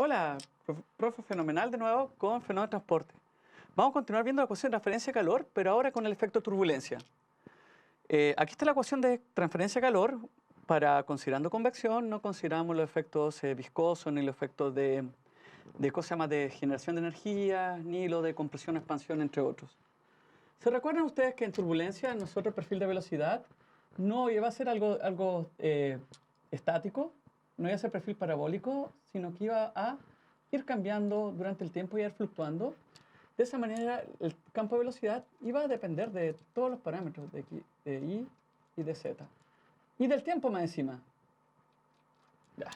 Hola, profe fenomenal de nuevo con fenómeno de transporte. Vamos a continuar viendo la ecuación de transferencia de calor, pero ahora con el efecto turbulencia. Aquí está la ecuación de transferencia de calor para considerando convección, no consideramos los efectos viscosos ni los efectos de cosa más de generación de energía, ni lo de compresión o expansión, entre otros. ¿Se recuerdan ustedes que en turbulencia nosotros el perfil de velocidad no iba a ser algo estático, no iba a ser perfil parabólico, sino que iba a ir cambiando durante el tiempo y ir fluctuando? De esa manera, el campo de velocidad iba a depender de todos los parámetros de, X, de Y y de Z. Y del tiempo más encima. Ya.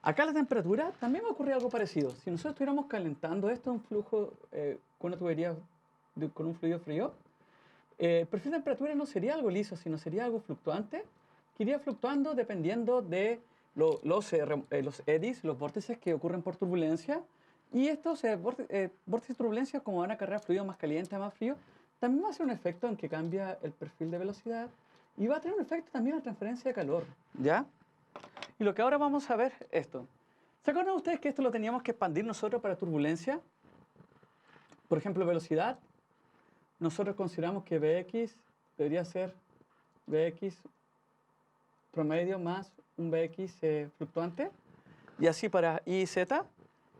Acá la temperatura también va a ocurrir algo parecido. Si nosotros estuviéramos calentando esto en un flujo con una tubería con un fluido frío, el perfil de temperatura no sería algo liso, sino sería algo fluctuante, que iría fluctuando dependiendo de los eddies, los vórtices que ocurren por turbulencia. Y estos vórtices de turbulencia, como van a cargar fluido más caliente a más frío, también va a hacer un efecto en que cambia el perfil de velocidad y va a tener un efecto también en la transferencia de calor. ¿Ya? Y lo que ahora vamos a ver es esto. ¿Se acuerdan ustedes que esto lo teníamos que expandir nosotros para turbulencia? Por ejemplo, velocidad. Nosotros consideramos que Bx debería ser Bx promedio más un Bx fluctuante. Y así para Y y Z.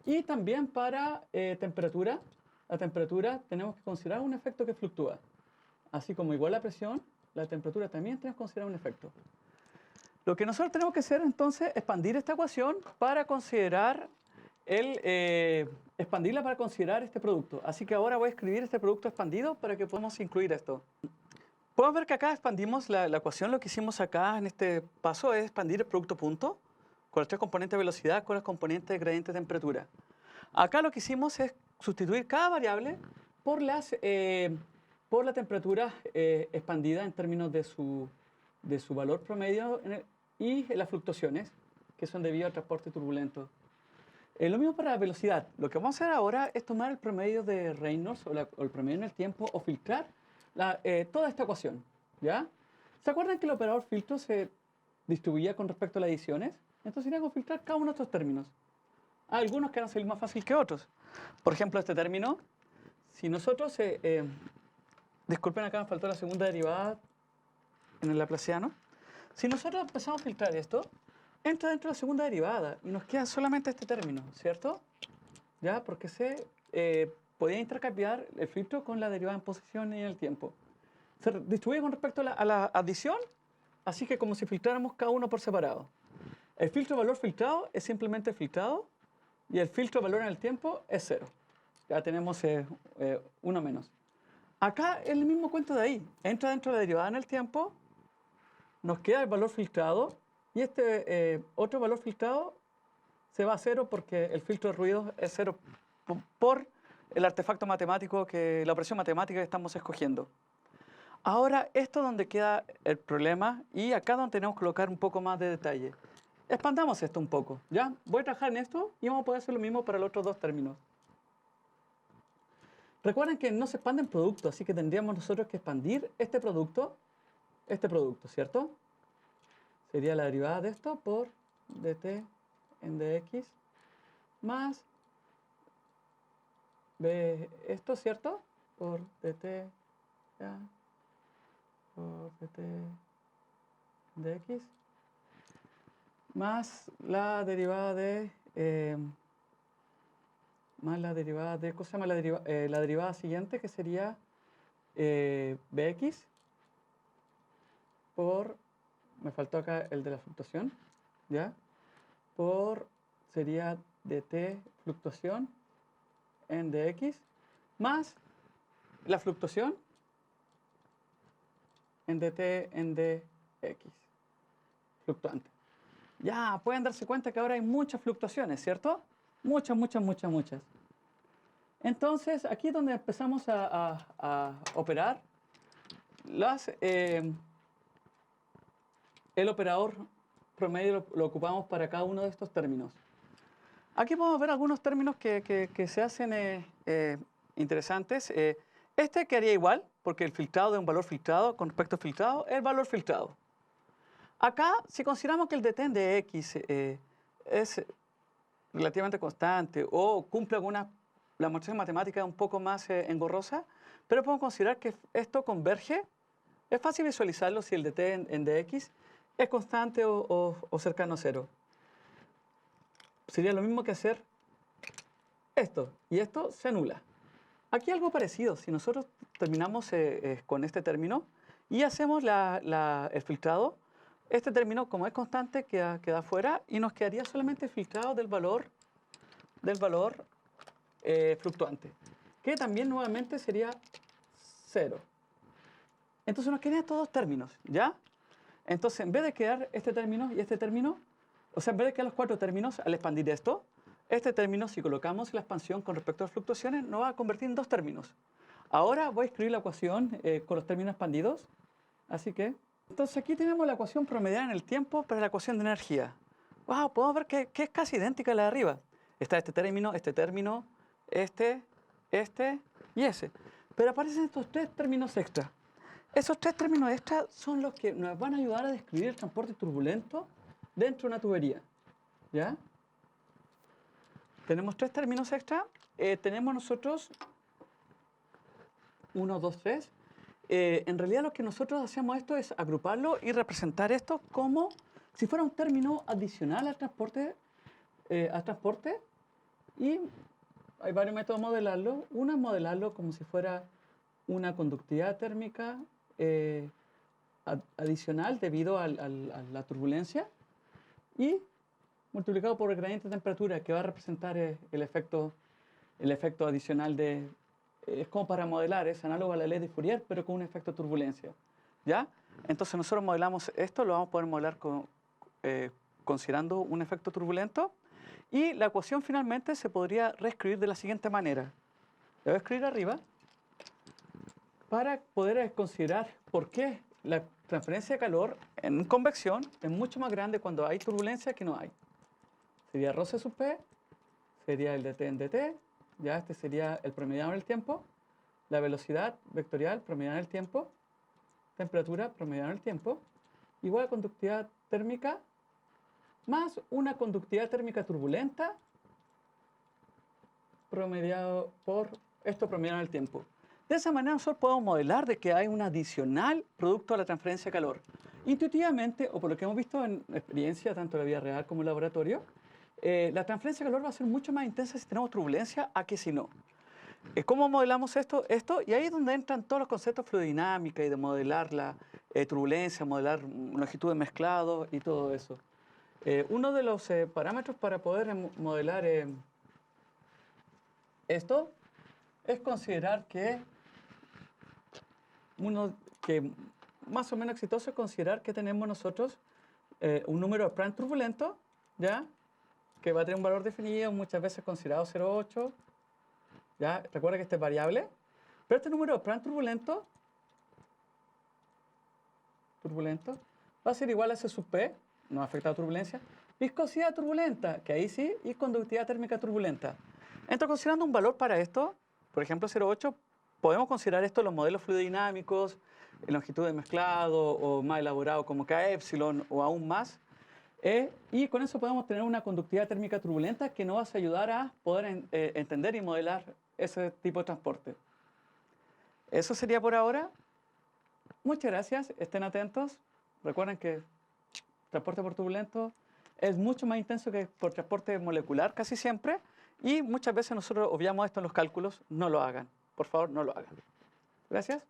Y también para temperatura. La temperatura tenemos que considerar un efecto que fluctúa. Así como igual la presión, la temperatura también tenemos que considerar un efecto. Lo que nosotros tenemos que hacer entonces es expandir esta ecuación para considerar expandirla para considerar este producto. Así que ahora voy a escribir este producto expandido para que podamos incluir esto. Podemos ver que acá expandimos la ecuación. Lo que hicimos acá en este paso es expandir el producto punto con los tres componentes de velocidad con los componentes de gradiente de temperatura. Acá lo que hicimos es sustituir cada variable por la temperatura expandida en términos de su valor promedio y las fluctuaciones que son debido al transporte turbulento. Lo mismo para la velocidad. Lo que vamos a hacer ahora es tomar el promedio de Reynolds o el promedio en el tiempo o filtrar toda esta ecuación. ¿Ya? ¿Se acuerdan que el operador filtro se distribuía con respecto a las adiciones? Entonces iríamos a filtrar cada uno de estos términos. Hay algunos que van a salir más fácil que otros. Por ejemplo, este término, si nosotros, disculpen, acá me faltó la segunda derivada en el laplaciano. Si nosotros empezamos a filtrar esto, entra dentro de la segunda derivada y nos queda solamente este término, ¿cierto? ¿Ya? Porque se podía intercambiar el filtro con la derivada en posición y en el tiempo. Se distribuye con respecto a la adición, así que como si filtráramos cada uno por separado. El filtro valor filtrado es simplemente filtrado y el filtro valor en el tiempo es 0. Ya tenemos uno menos. Acá es el mismo cuento de ahí. Entra dentro de la derivada en el tiempo, nos queda el valor filtrado y este otro valor filtrado se va a 0 porque el filtro de ruido es 0 por el artefacto matemático, la operación matemática que estamos escogiendo. Ahora, esto es donde queda el problema y acá donde tenemos que colocar un poco más de detalle. Expandamos esto un poco, ¿ya? Voy a trabajar en esto y vamos a poder hacer lo mismo para los otros dos términos. Recuerden que no se expanden productos, así que tendríamos nosotros que expandir este producto, ¿cierto? Sería la derivada de esto por dt en dx más esto, ¿cierto? Por dt ya, por dt en dx más la derivada de ¿cómo se llama? La derivada siguiente, que sería bx por, me faltó acá el de la fluctuación, ¿ya? Por, sería dt fluctuación en dx más la fluctuación en dt en dx, fluctuante. Ya pueden darse cuenta que ahora hay muchas fluctuaciones, ¿cierto? Muchas, muchas, muchas, muchas. Entonces, aquí es donde empezamos a operar el operador promedio lo ocupamos para cada uno de estos términos. Aquí podemos ver algunos términos que se hacen interesantes. Este quedaría igual, porque el filtrado de un valor filtrado con respecto al filtrado es el valor filtrado. Acá, si consideramos que el dt de x es relativamente constante o cumple alguna, la demostración matemática es un poco más engorrosa, pero podemos considerar que esto converge. Es fácil visualizarlo si el de t en dx es constante o cercano a cero. Sería lo mismo que hacer esto, y esto se anula. Aquí algo parecido, si nosotros terminamos con este término y hacemos el filtrado, este término, como es constante, queda fuera y nos quedaría solamente el filtrado del valor fluctuante, que también nuevamente sería 0. Entonces nos quedan estos dos términos, ¿ya? Entonces, en vez de quedar este término y este término, o sea, en vez de quedar los cuatro términos al expandir esto, este término, si colocamos la expansión con respecto a las fluctuaciones, nos va a convertir en dos términos. Ahora voy a escribir la ecuación con los términos expandidos. Así que, entonces aquí tenemos la ecuación promediada en el tiempo para la ecuación de energía. ¡Wow! Podemos ver que es casi idéntica a la de arriba. Está este término, este y ese. Pero aparecen estos tres términos extra. Esos tres términos extra son los que nos van a ayudar a describir el transporte turbulento dentro de una tubería. ¿Ya? Tenemos tres términos extra. Tenemos nosotros 1, 2, 3. En realidad lo que nosotros hacemos esto es agruparlo y representar esto como si fuera un término adicional al transporte. Y hay varios métodos de modelarlo. Uno es modelarlo como si fuera una conductividad térmica adicional debido a la turbulencia y multiplicado por el gradiente de temperatura, que va a representar el efecto adicional de... Es como para modelar, es análogo a la ley de Fourier, pero con un efecto de turbulencia. ¿Ya? Entonces nosotros modelamos esto, lo vamos a poder modelar considerando un efecto turbulento, y la ecuación finalmente se podría reescribir de la siguiente manera. La voy a escribir arriba para poder considerar por qué la transferencia de calor en convección es mucho más grande cuando hay turbulencia que no hay. Sería ρ C sub P, sería el dt en dt, ya este sería el promediado en el tiempo, la velocidad vectorial promediada en el tiempo, temperatura promediada en el tiempo, igual a conductividad térmica más una conductividad térmica turbulenta promediado por esto promediado en el tiempo. De esa manera nosotros podemos modelar de que hay un adicional producto de la transferencia de calor. Intuitivamente, o por lo que hemos visto en experiencia, tanto en la vida real como en el laboratorio, la transferencia de calor va a ser mucho más intensa si tenemos turbulencia a que si no. ¿Cómo modelamos esto? Y ahí es donde entran todos los conceptos de fluidodinámica y de modelar la turbulencia, modelar longitud de mezclado y todo eso. Uno de los parámetros para poder modelar esto es considerar que más o menos exitoso es considerar que tenemos nosotros un número de Prandtl turbulento, ¿ya? Que va a tener un valor definido, muchas veces considerado 0,8. ¿Ya? Recuerda que este es variable. Pero este número de Prandtl turbulento va a ser igual a S sub P, no afecta a la turbulencia, viscosidad turbulenta, que ahí sí, y conductividad térmica turbulenta. Entonces, considerando un valor para esto, por ejemplo 0,8, podemos considerar esto en los modelos fluidodinámicos, en longitud de mezclado o más elaborado como K epsilon o aún más. Y con eso podemos tener una conductividad térmica turbulenta que nos va a ayudar a poder entender y modelar ese tipo de transporte. Eso sería por ahora. Muchas gracias, estén atentos. Recuerden que transporte por turbulento es mucho más intenso que por transporte molecular casi siempre, y muchas veces nosotros obviamos esto en los cálculos. No lo hagan, por favor, no lo hagan. Gracias.